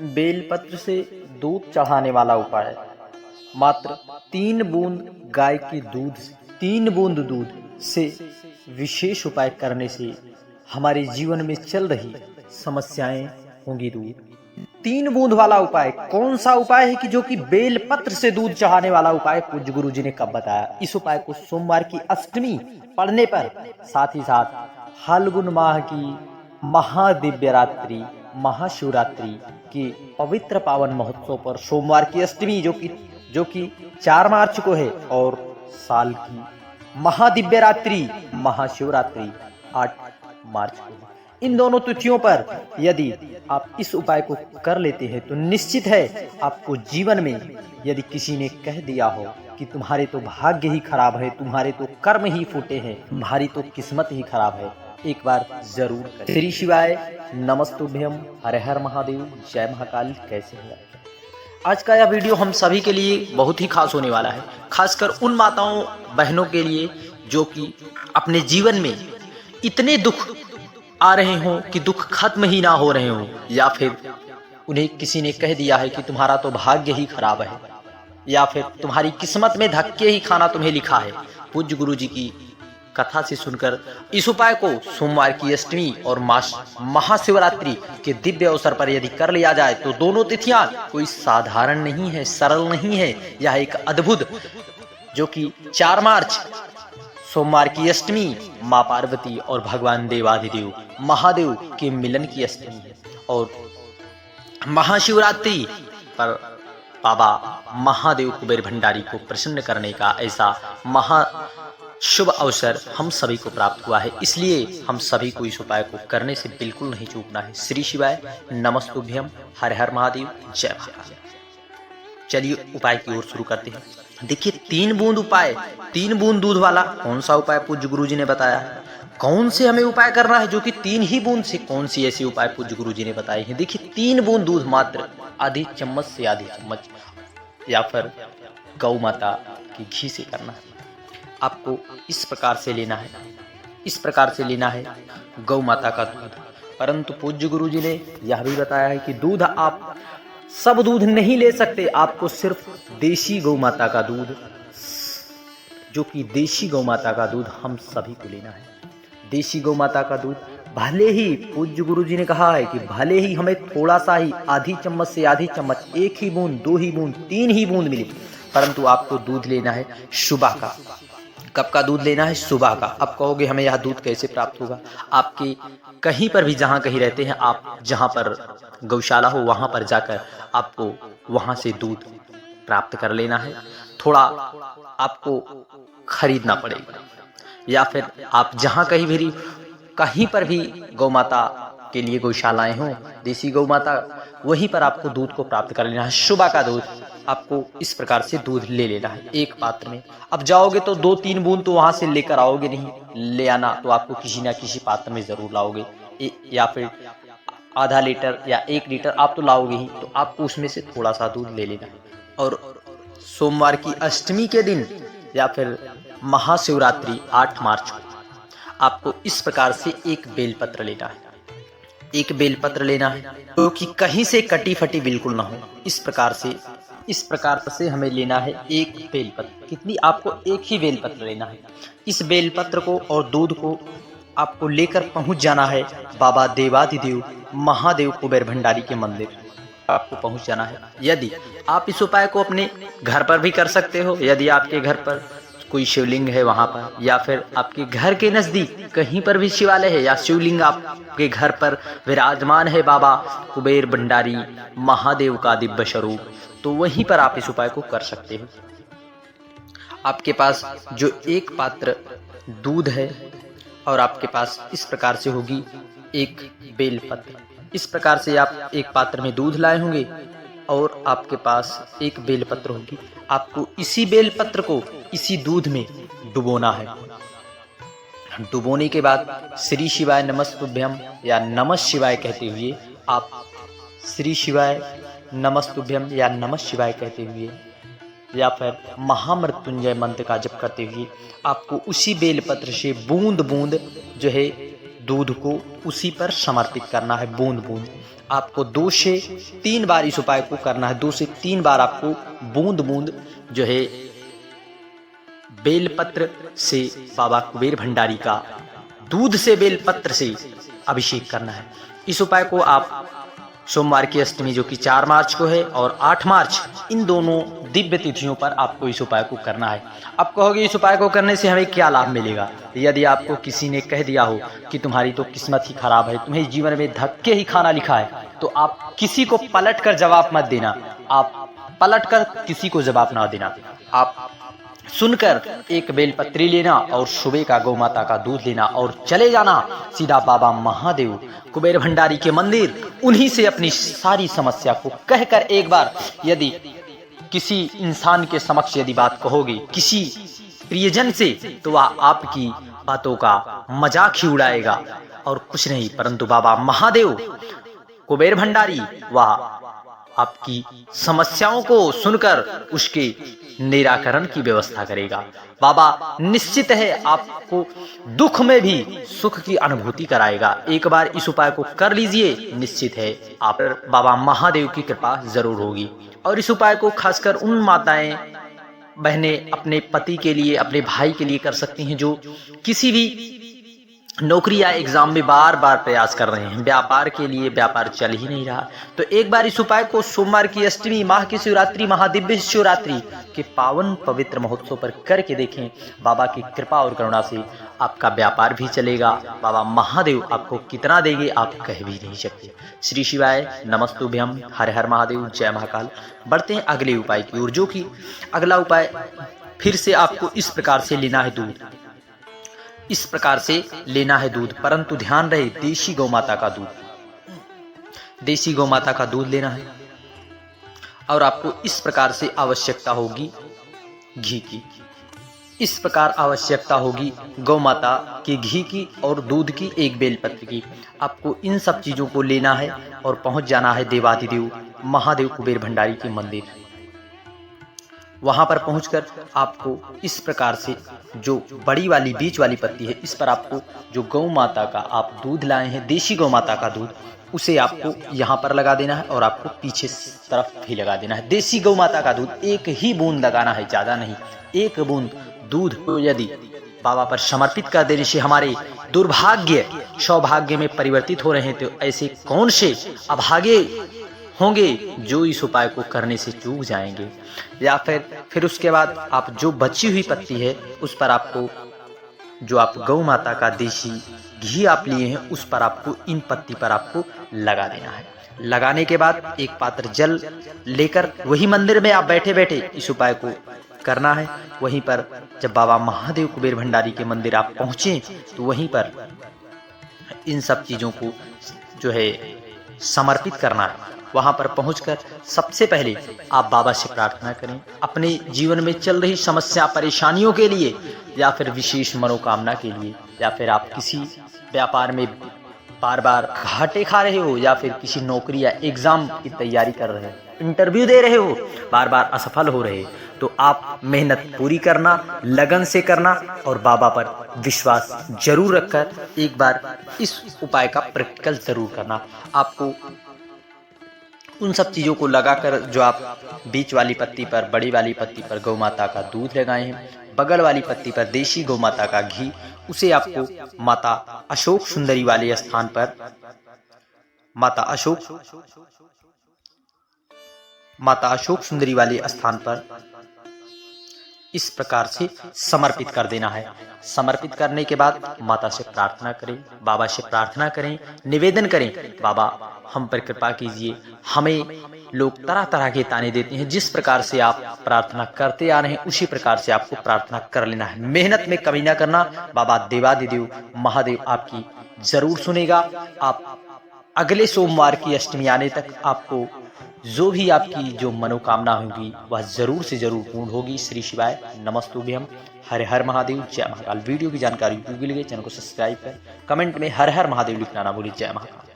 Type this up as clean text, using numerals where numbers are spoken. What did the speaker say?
बेलपत्र से दूध चढ़ाने वाला उपाय। मात्र 3 बूंद गाय के दूध से 3 बूंद दूध से विशेष उपाय करने से हमारे जीवन में चल रही समस्याएं होंगी दूर। 3 बूंद वाला उपाय कौन सा उपाय है कि जो कि बेलपत्र से दूध चढ़ाने वाला उपाय पूज्य गुरु जी ने कब बताया। इस उपाय को सोमवार की अष्टमी पढ़ने पर, साथ ही साथ फाल्गुन माह की महादिव्य रात्रि महाशिवरात्रि के पवित्र पावन महोत्सव पर सोमवार की अष्टमी जो कि 4 मार्च को है और साल की महादिव्य रात्रि महाशिवरात्रि 8 मार्च को है। इन दोनों तिथियों पर यदि आप इस उपाय को कर लेते हैं तो निश्चित है आपको जीवन में, यदि किसी ने कह दिया हो कि तुम्हारे तो भाग्य ही खराब है, तुम्हारे तो कर्म ही फूटे हैं, तुम्हारी तो किस्मत ही खराब है, एक बार जरूर करें। श्री शिवाय नमस्तुभ्यम, हर हर महादेव, जय महाकाल। कैसे हैं आज का यह वीडियो हम सभी के लिए बहुत ही खास होने वाला है, खासकर उन माताओं बहनों के लिए जो कि अपने जीवन में इतने दुख आ रहे हों कि दुख खत्म ही ना हो रहे हों, या फिर उन्हें किसी ने कह दिया है कि तुम्हारा तो भाग्य ही खराब है, या फिर तुम्हारी किस्मत में धक्के ही खाना तुम्हें लिखा है। पूज्य गुरु जी की कथा से सुनकर इस उपाय को सोमवार की अष्टमी और महाशिवरात्रि के दिव्य अवसर पर यदि कर लिया जाए तो दोनों तिथियां कोई साधारण नहीं है, सरल नहीं है। यह एक अद्भुत, जो कि 4 मार्च सोमवार की अष्टमी माँ पार्वती और भगवान देवाधिदेव महादेव के मिलन की अष्टमी है, और महाशिवरात्रि पर बाबा महादेव कुबेर भंडारी को प्रसन्न करने का ऐसा महा शुभ अवसर हम सभी को प्राप्त हुआ है। इसलिए हम सभी को इस उपाय को करने से बिल्कुल नहीं चूकना है। श्री शिवाय नमस्तुभ्यम, हर हर महादेव, जय महाकाल। चलिए उपाय की ओर शुरू करते हैं। देखिए 3 बूंद उपाय, 3 बूंद दूध वाला कौन सा उपाय पूज्य गुरु जी ने बताया है, कौन से हमें उपाय करना है जो कि 3 ही बूंद से, कौन सी ऐसी उपाय पूज्य गुरु जी ने बताए हैं। देखिए 3 बूंद दूध मात्र आधी चम्मच से आधी चम्मच या फिर गौ माता की घी से करना है। आपको इस प्रकार से लेना है, इस प्रकार से लेना है गौ माता का दूध। परंतु पूज्य गुरु जी ने यह भी बताया है कि दूध आप सब दूध नहीं ले सकते, आपको सिर्फ देशी गौ माता का दूध, जो कि देशी गौ माता का दूध हम सभी को लेना है। देशी गौ माता का दूध भले ही पूज्य गुरु जी ने कहा है कि भले ही हमें थोड़ा सा ही, आधी चम्मच से आधी चम्मच, 1 ही बूंद, 2 ही बूंद, 3 ही बूंद मिले, परंतु आपको दूध लेना है सुबह का। कब का दूध लेना है? सुबह का। अब कहोगे हमें यह दूध कैसे प्राप्त होगा? आपके कहीं पर भी जहाँ कहीं रहते हैं आप, जहाँ पर गौशाला हो वहाँ पर जाकर आपको वहाँ से दूध प्राप्त कर लेना है। थोड़ा आपको खरीदना पड़ेगा, या फिर आप जहाँ कहीं पर भी गौ माता के लिए गौशालाएं हों, देसी गौ माता, वहीं पर आपको दूध को प्राप्त कर लेना है। सुबह का दूध आपको इस प्रकार से दूध ले लेना है एक पात्र में। अब जाओगे तो 2-3 बूंद तो वहां से लेकर आओगे नहीं, ले आना तो आपको किसी ना किसी पात्र में जरूर लाओगे, या फिर आधा लीटर या 1 लीटर आप तो लाओगे ही, तो आपको उसमें से थोड़ा सा दूध ले लेना है। और सोमवार की अष्टमी के दिन या फिर महाशिवरात्रि 8 मार्च को आपको इस प्रकार से एक बेलपत्र लेना है, एक बेलपत्र लेना है जो कि कहीं से कटी फटी बिल्कुल ना हो। इस प्रकार से हमें लेना है एक बेलपत्र। कितनी? आपको एक ही बेलपत्र लेना है। इस बेलपत्र को और दूध को आपको लेकर पहुंच जाना है बाबा देवाधिदेव महादेव कुबेर भंडारी के मंदिर, आपको पहुंच जाना है। यदि आप इस उपाय को अपने घर पर भी कर सकते हो, यदि आपके घर पर कोई शिवलिंग है वहां पर, या फिर आपके घर के नजदीक कहीं पर भी शिवालय है या शिवलिंग आपके घर पर विराजमान है बाबा कुबेर भंडारी महादेव का दिव्य स्वरूप, तो वहीं पर आप इस उपाय को कर सकते हो। आपके पास जो एक पात्र दूध है और आपके पास इस प्रकार से होगी एक बेलपत्र। इस प्रकार से आप एक पात्र में दूध लाए होंगे और आपके पास एक बेलपत्र होगी। आपको इसी बेलपत्र को इसी दूध में डुबोना है। डुबोने के बाद श्री शिवाय नमस्तुभ्यम या नमः शिवाय कहते हुए आप श्री शिवाय नमस्तुभ्यम या नमः शिवाय कहते हुए या फिर महामृत्युंजय मंत्र का जप करते हुए आपको उसी बेलपत्र से बूंद बूंद जो है दूध को उसी पर समर्पित करना है, बूंद बूंद। आपको 2 से 3 बार इस उपाय को करना है। 2 से 3 बार आपको बूंद बूंद जो है बेलपत्र से बाबा कुबेर भंडारी का दूध से बेलपत्र से अभिषेक करना है। इस उपाय को आप सोमवार की अष्टमी जो कि 4 मार्च को है और 8 मार्च, इन दोनों दिव्य तिथियों पर आपको इस उपाय को करना है। आप कहोगे इस उपाय को करने से हमें क्या लाभ मिलेगा? यदि आपको किसी ने कह दिया हो कि तुम्हारी तो किस्मत ही खराब है, तुम्हें जीवन में धक्के ही खाना लिखा है, तो आप किसी को पलट कर जवाब मत देना। आप पलट कर किसी को जवाब ना देना। आप सुनकर एक बेलपत्री लेना और सुबह का गौ माता का दूध लेना और चले जाना सीधा बाबा महादेव कुबेर भंडारी के मंदिर। उन्हीं से अपनी सारी समस्या को कहकर एक बार यदि किसी इंसान के समक्ष यदि बात कहोगे, किसी प्रियजन से, तो वह आपकी बातों का मजाक ही उड़ाएगा और कुछ नहीं, परंतु बाबा महादेव कुबेर भंडारी वह आपकी समस्याओं को सुनकर उसके निराकरण की व्यवस्था करेगा। बाबा निश्चित है आपको दुख में भी सुख की अनुभूति कराएगा। एक बार इस उपाय को कर लीजिए, निश्चित है आप बाबा महादेव की कृपा जरूर होगी। और इस उपाय को खासकर उन माताएं बहनें अपने पति के लिए, अपने भाई के लिए कर सकती हैं जो किसी भी नौकरी या एग्जाम में बार बार प्रयास कर रहे हैं, व्यापार के लिए व्यापार चल ही नहीं रहा। तो एक बार इस उपाय को सोमवार की अष्टमी, माह की शिवरात्रि, महादिव्य शिवरात्रि के पावन पवित्र महोत्सव पर करके देखें। बाबा की कृपा और करुणा से आपका व्यापार भी चलेगा। बाबा महादेव आपको कितना देंगे आप कह भी नहीं सकते। श्री शिवाय नमस्तुभ्यम, हर हर महादेव, जय महाकाल। बढ़ते हैं अगले उपाय की ओर, जो कि अगला उपाय फिर से आपको इस प्रकार से लेना है दूध। इस प्रकार से लेना है दूध, परंतु ध्यान रहे देशी गौ माता का दूध, देशी गौ माता का दूध लेना है। और आपको इस प्रकार से आवश्यकता होगी घी की। इस प्रकार आवश्यकता होगी गौ माता के घी की और दूध की, एक बेलपत्र की। आपको इन सब चीजों को लेना है और पहुंच जाना है देवाधिदेव महादेव कुबेर भंडारी के मंदिर। वहां पर पहुंचकर आपको इस प्रकार से जो बड़ी वाली बीच वाली पत्ती है, इस पर आपको जो गौ माता का आप दूध लाए हैं, देशी गौ माता का दूध, उसे आपको यहाँ पर लगा देना है और आपको पीछे तरफ भी लगा देना है। देशी गौ माता का दूध एक ही बूंद लगाना है, ज्यादा नहीं। एक बूंद दूध को यदि बाबा पर समर्पित कर देने से हमारे दुर्भाग्य सौभाग्य में परिवर्तित हो रहे हैं, तो ऐसे कौन से अभागे होंगे जो इस उपाय को करने से चूक जाएंगे। या फिर उसके बाद आप जो बची हुई पत्ती है उस पर आपको जो आप गौ माता का देशी घी आप लिए हैं उस पर आपको इन पत्ती पर आपको लगा देना है। लगाने के बाद एक पात्र जल लेकर वही मंदिर में आप बैठे बैठे इस उपाय को करना है। वहीं पर जब बाबा महादेव कुबेर भंडारी के मंदिर आप पहुंचे तो वहीं पर इन सब चीजों को जो है समर्पित करना है। वहां पर पहुंचकर सबसे पहले आप बाबा से प्रार्थना करें अपने जीवन में चल रही समस्या परेशानियों के लिए, या फिर विशेष मनोकामना के लिए, या फिर आप किसी व्यापार में बार बार घाटे खा रहे हो, या फिर किसी नौकरी या एग्जाम की तैयारी कर रहे हो, इंटरव्यू दे रहे हो, बार बार असफल हो रहे, तो आप मेहनत पूरी करना, लगन से करना और बाबा पर विश्वास जरूर रखकर एक बार इस उपाय का प्रैक्टिकल जरूर करना। आपको उन सब चीज़ों को लगाकर जो आप बीच वाली पत्ती पर, बड़ी वाली पत्ती पर गौ माता का दूध लगाए हैं, बगल वाली पत्ती पर देशी गौ माता का घी, उसे आपको माता अशोक सुंदरी वाले स्थान पर, माता अशोक सुंदरी वाले स्थान पर इस प्रकार से समर्पित कर देना है। समर्पित करने के बाद माता से प्रार्थना करें, बाबा से प्रार्थना करें, निवेदन करें, बाबा हम पर कृपा कीजिए। हमें लोग तरह तरह के ताने देते हैं, जिस प्रकार से आप प्रार्थना करते आ रहे हैं उसी प्रकार से आपको प्रार्थना कर लेना है। मेहनत में कमी ना करना। बाबा देवाधिदेव महादेव आपकी जरूर सुनेगा। आप अगले सोमवार की अष्टमी आने तक आपको जो भी आपकी जो मनोकामना होगी वह जरूर से जरूर पूर्ण होगी। श्री शिवाय नमस्तुभ्यम, हर हर महादेव, जय महाकाल। वीडियो की जानकारी यूट्यूब के लिए चैनल को सब्सक्राइब कर कमेंट में हर हर महादेव लिखना ना भूलिए। जय महाकाल।